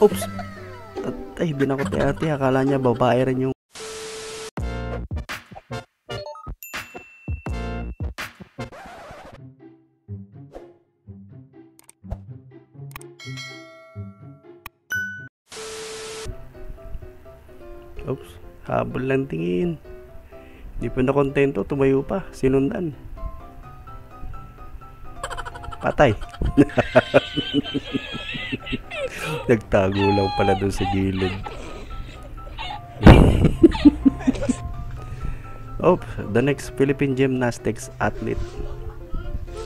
Oops! Ay, binakot ni ate. Akala niya babae rin yung... Oops! Habol lang tingin. Hindi pa na kontento. Tumayo pa. Sinundan. Patay. Nagtago lang pala doon sa gilid. Oh, the next Philippine gymnastics athlete.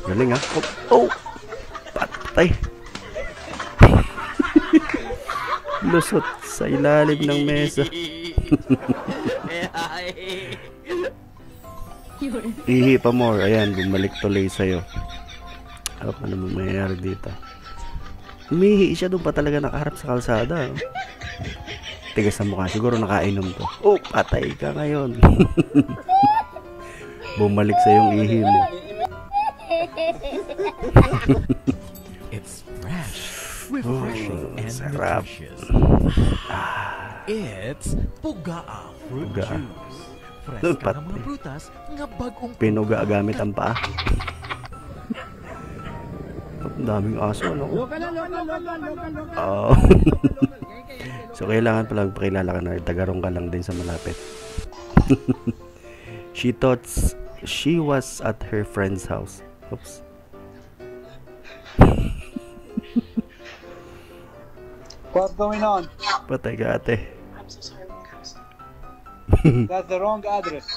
Galing ha. Oh, patay. Lusot sa ilalim ng mesa. Ihi pa more. Ayan, bumalik tuloy sa'yo. Oh, ano ba mayayari dito? Humihi siya, doon pa talaga nakaharap sa kalsada. Tigas sa mukha, siguro nakainom to. Oh, patay ka ngayon. Bumalik sa yung ihi mo. It's fresh, refreshing, and sarap. nutritious. It's Pugaa Fruit Pugaa. Juice. Fresh ka ng mga prutas nga bagong Pinuga gamit ang paa. Ang daming aso, ano? Oh. So, kailangan palang pakilala ka na. Tagarong ka lang din sa malapit. She thought she was at her friend's house. Oops. What's going on? Patay ka, ate. I'm so sorry, Lucas. That's the wrong address.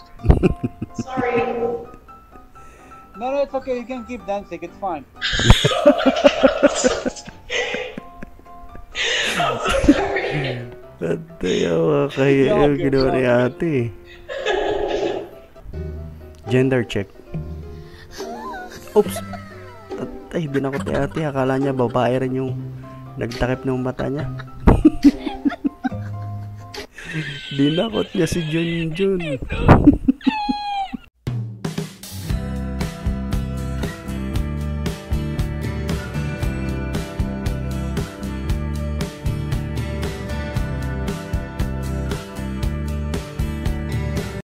Sorry. No, it's okay. You can keep dancing. It's fine. Patay ako. Kaya yung ginawa ni ate. Gender check. Oops. Ay, binakot ni ate. Akala niya babae rin yung nagtakip ng mata niya. Binakot niya si Junjun.